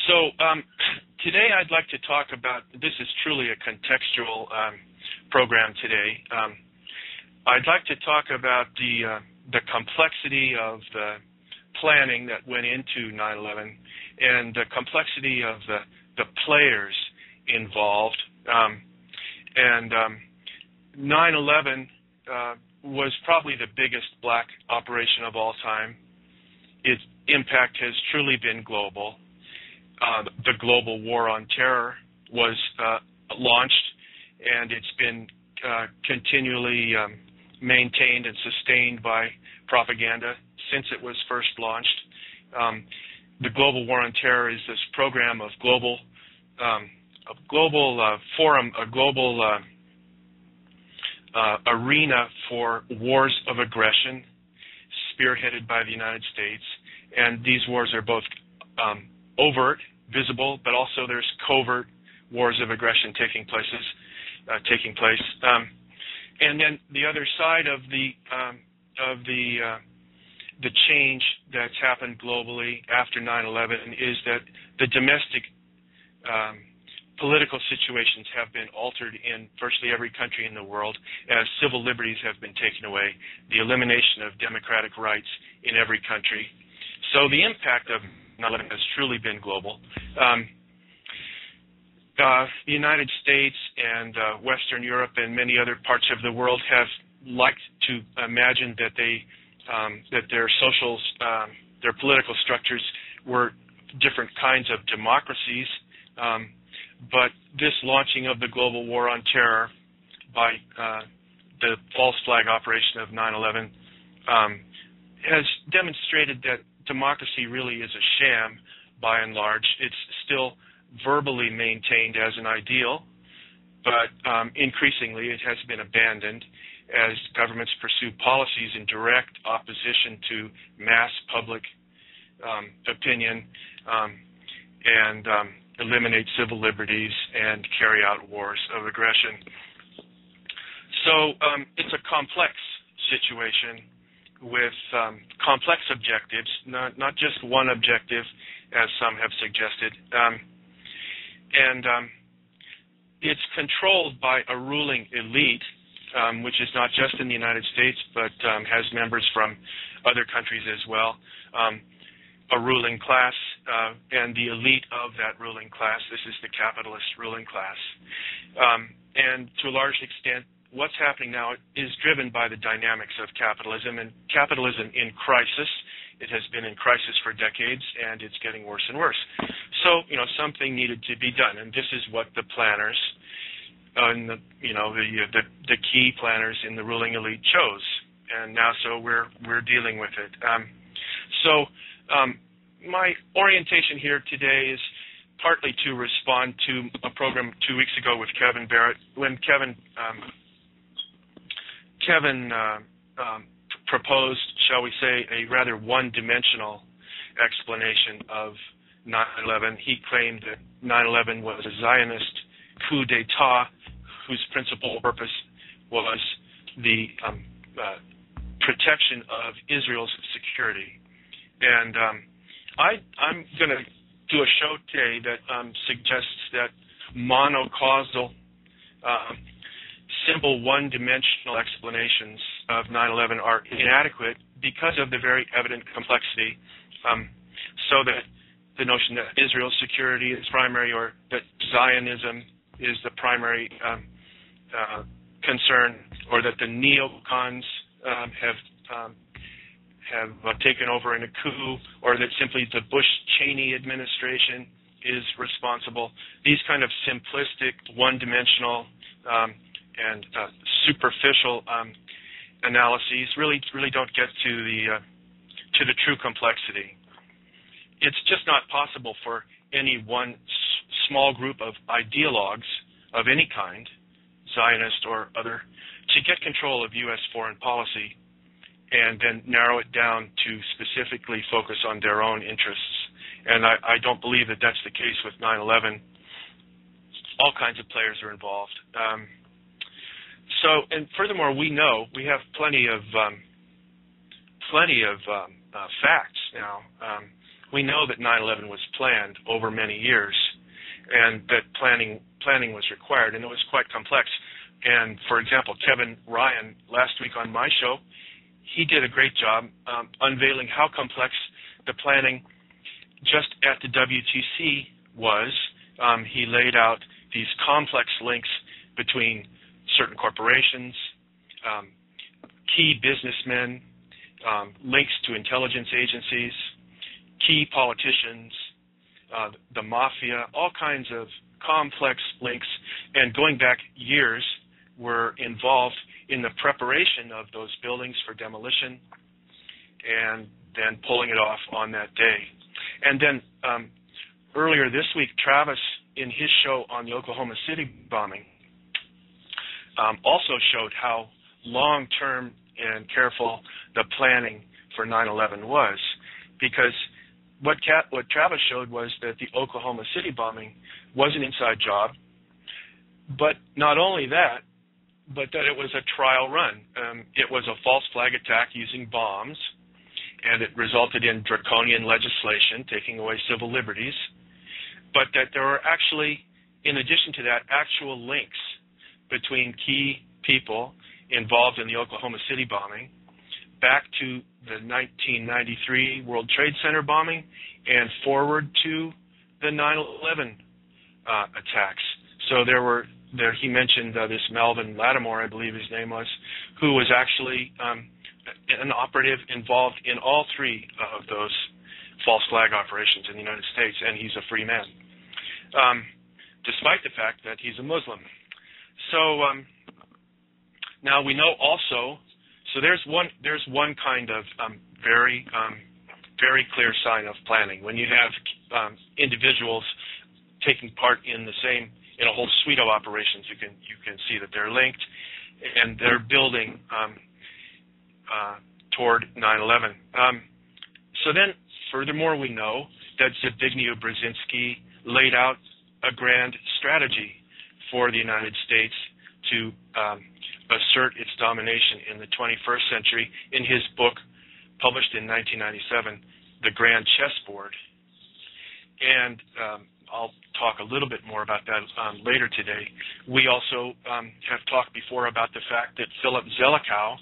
So today I'd like to talk about, this is truly a contextual program today. I'd like to talk about the complexity of the planning that went into 9/11 and the complexity of the players involved. 9/11 was probably the biggest black operation of all time. Its impact has truly been global. The global war on terror was launched, and it's been continually maintained and sustained by propaganda since it was first launched. The global war on terror is this program of global forum, a global arena for wars of aggression spearheaded by the United States. And these wars are both overt, visible, but also there's covert wars of aggression taking place. And then the other side of the change that's happened globally after 9/11 is that the domestic political situations have been altered in virtually every country in the world as civil liberties have been taken away, the elimination of democratic rights in every country. So the impact of 9/11 has truly been global. The United States and Western Europe and many other parts of the world have liked to imagine that that their socials, their political structures were different kinds of democracies. But this launching of the global war on terror by the false flag operation of 9/11 has demonstrated that democracy really is a sham by and large. It's still verbally maintained as an ideal, but increasingly it has been abandoned as governments pursue policies in direct opposition to mass public opinion and eliminate civil liberties and carry out wars of aggression. So it's a complex situation with complex objectives, not just one objective, as some have suggested. And it's controlled by a ruling elite, which is not just in the United States, but has members from other countries as well. A ruling class, and the elite of that ruling class. This is the capitalist ruling class. And to a large extent, what's happening now is driven by the dynamics of capitalism, and capitalism in crisis. It has been in crisis for decades, and it's getting worse and worse. So, something needed to be done, and this is what the planners, and the key planners in the ruling elite chose. And now, so we're dealing with it. My orientation here today is partly to respond to a program 2 weeks ago with Kevin Barrett, when Kevin proposed, shall we say, a rather one-dimensional explanation of 9/11. He claimed that 9/11 was a Zionist coup d'etat whose principal purpose was the protection of Israel's security. And I'm going to do a show today that suggests that monocausal, simple one-dimensional explanations of 9/11 are inadequate because of the very evident complexity, so that the notion that Israel's security is primary or that Zionism is the primary concern, or that the neocons have taken over in a coup, or that simply the Bush-Cheney administration is responsible. These kind of simplistic, one-dimensional, and superficial analyses really don't get to the true complexity. It's just not possible for any one small group of ideologues of any kind, Zionist or other, to get control of U.S. foreign policy and then narrow it down to specifically focus on their own interests. And I don't believe that that's the case with 9/11. All kinds of players are involved. And furthermore, we have plenty of facts now. we know that 9/11 was planned over many years, and that planning was required, and it was quite complex. And for example, Kevin Ryan, last week on my show, he did a great job unveiling how complex the planning just at the WTC was. He laid out these complex links between certain corporations, key businessmen, links to intelligence agencies, key politicians, the mafia, all kinds of complex links, and going back years were involved in the preparation of those buildings for demolition and then pulling it off on that day. And then earlier this week, Travis, in his show on the Oklahoma City bombing, also showed how long-term and careful the planning for 9/11 was, because what Travis showed was that the Oklahoma City bombing was an inside job, but not only that, but that it was a trial run. It was a false flag attack using bombs, and it resulted in draconian legislation taking away civil liberties, but that there were actually, in addition to that, actual links between key people involved in the Oklahoma City bombing back to the 1993 World Trade Center bombing and forward to the 9/11 attacks. So he mentioned this Melvin Lattimore, I believe his name was, who was actually an operative involved in all three of those false flag operations in the United States, and he's a free man, despite the fact that he's a Muslim. So now we know also, so there's one kind of very clear sign of planning when you have individuals taking part in a whole suite of operations. You can see that they're linked, and they're building toward 9/11. So then, furthermore, we know that Zbigniew Brzezinski laid out a grand strategy for the United States to assert its domination in the 21st century in his book, published in 1997, The Grand Chessboard. And I'll talk a little bit more about that later today. We also have talked before about the fact that Philip Zelikow,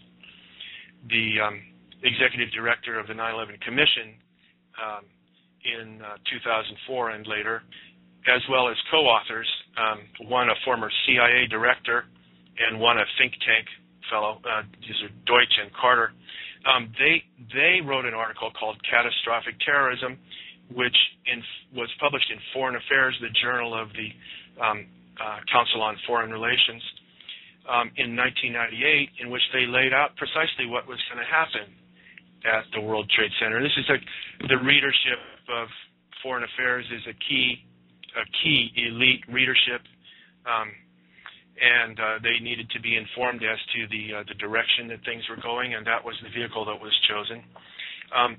the executive director of the 9/11 Commission in 2004 and later, as well as co-authors, one a former CIA director and one a think tank fellow, these are Deutsch and Carter, they wrote an article called Catastrophic Terrorism, which was published in Foreign Affairs, the journal of the Council on Foreign Relations, in 1998, in which they laid out precisely what was going to happen at the World Trade Center. This is the readership of Foreign Affairs is a key elite readership, and they needed to be informed as to the direction that things were going, and that was the vehicle that was chosen.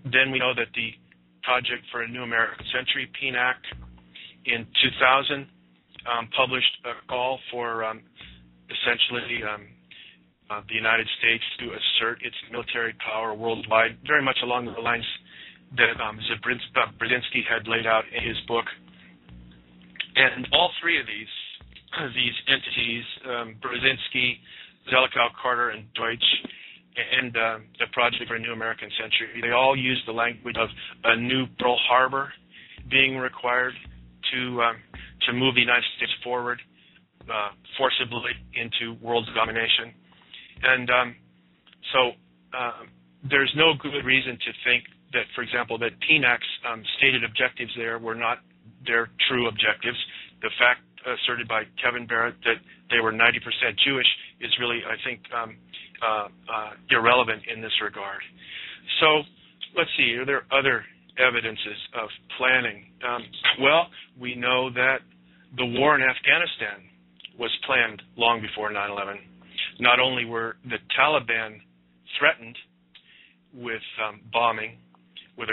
Then we know that the Project for a New American Century, PNAC, in 2000 published a call for essentially the United States to assert its military power worldwide, very much along the lines that Brzezinski had laid out in his book. And all three of these entities, Brzezinski, Zelikow, Carter, and Deutsch, and the Project for a New American Century, they all use the language of a new Pearl Harbor being required to move the United States forward forcibly into world domination. And so there's no good reason to think that, for example, that PNAC's stated objectives there were not their true objectives. The fact asserted by Kevin Barrett that they were 90% Jewish is really, I think, irrelevant in this regard. So let's see, are there other evidences of planning? Well, we know that the war in Afghanistan was planned long before 9/11. Not only were the Taliban threatened with bombing, but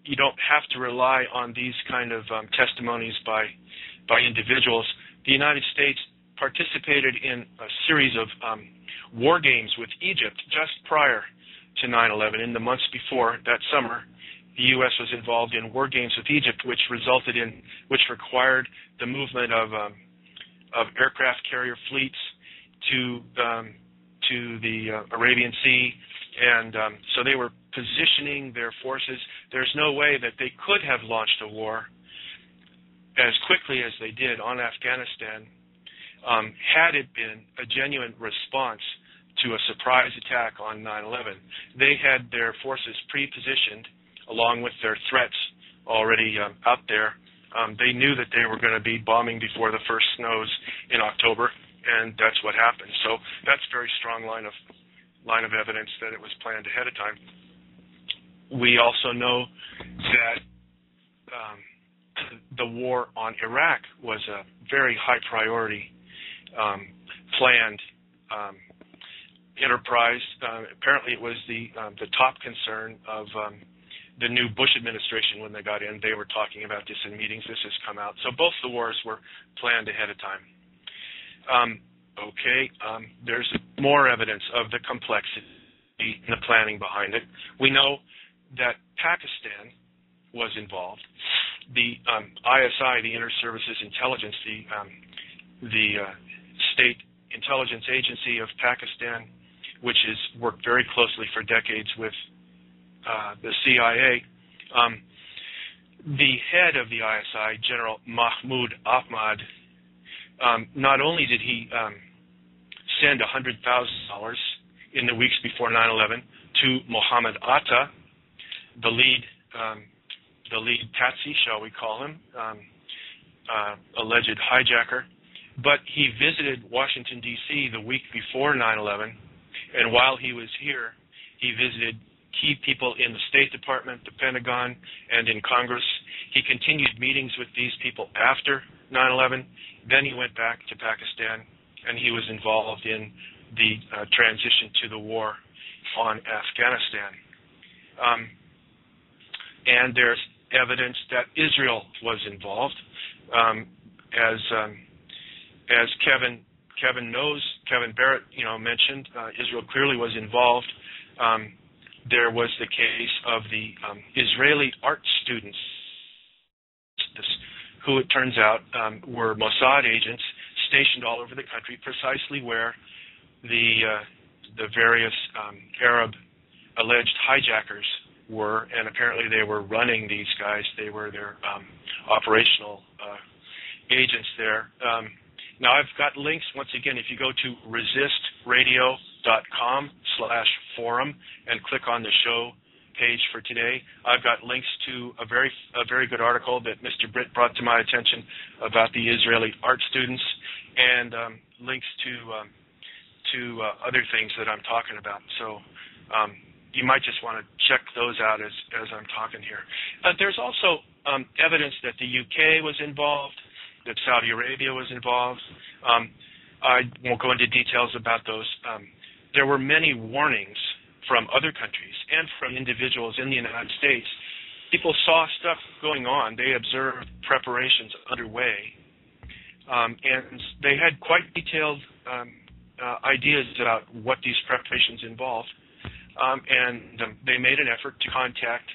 you don't have to rely on these kind of testimonies by individuals. The United States participated in a series of war games with Egypt just prior to 9/11. In the months before that summer, the U.S. was involved in war games with Egypt, which required the movement of aircraft carrier fleets to the Arabian Sea, and so they were positioning their forces. There's no way that they could have launched a war as quickly as they did on Afghanistan had it been a genuine response to a surprise attack on 9/11. They had their forces pre-positioned along with their threats already out there. They knew that they were going to be bombing before the first snows in October, and that's what happened. So that's a very strong line of evidence that it was planned ahead of time. We also know that the war on Iraq was a very high priority, planned enterprise. Apparently, it was the top concern of the new Bush administration when they got in. They were talking about this in meetings. This has come out. So both the wars were planned ahead of time. There's more evidence of the complexity and the planning behind it. We know that Pakistan was involved. The ISI, the Inter-Services Intelligence, the state intelligence agency of Pakistan, which has worked very closely for decades with the CIA. The head of the ISI, General Mahmoud Ahmad, not only did he send $100,000 in the weeks before 9/11 to Mohammed Atta, the lead patsy, shall we call him, alleged hijacker, but he visited Washington, D.C. the week before 9/11, and while he was here, he visited key people in the State Department, the Pentagon, and in Congress. He continued meetings with these people after 9/11. Then he went back to Pakistan, and he was involved in the transition to the war on Afghanistan. And there's evidence that Israel was involved. As Kevin knows, Kevin Barrett, mentioned, Israel clearly was involved. There was the case of the Israeli art students, who it turns out were Mossad agents stationed all over the country, precisely where the various Arab alleged hijackers were, and apparently they were running these guys. They were their operational agents there. Now I've got links, once again, if you go to resistradio.com/forum and click on the show page for today, I've got links to a very good article that Mr. Britt brought to my attention about the Israeli art students, and links to other things that I'm talking about. So you might just want to check those out as I'm talking here. There's also evidence that the UK was involved, that Saudi Arabia was involved. I won't go into details about those. There were many warnings from other countries and from individuals in the United States. People saw stuff going on. They observed preparations underway, and they had quite detailed ideas about what these preparations involved, and they made an effort to contact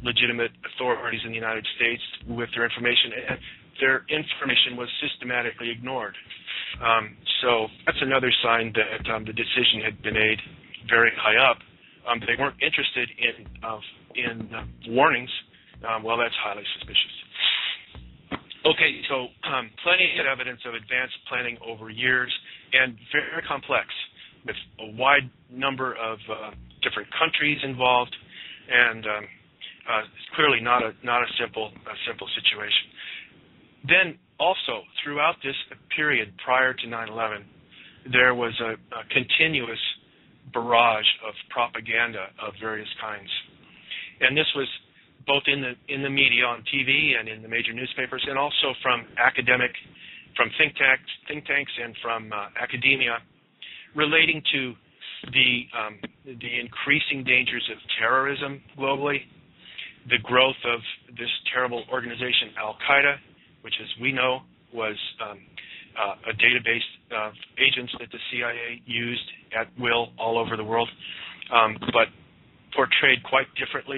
legitimate authorities in the United States with their information, and their information was systematically ignored. So that's another sign that the decision had been made very high up. They weren't interested in warnings. Well, that's highly suspicious. Okay, so plenty of evidence of advanced planning over years, and very complex, with a wide number of different countries involved, and clearly not a simple situation. Then also, throughout this period prior to 9/11, there was a continuous barrage of propaganda of various kinds, and this was both in the media, on TV, and in the major newspapers, and also from think tanks, and from academia, relating to the increasing dangers of terrorism globally, the growth of this terrible organization, Al-Qaeda, which, as we know, was a database of agents that the CIA used at will all over the world. But portrayed quite differently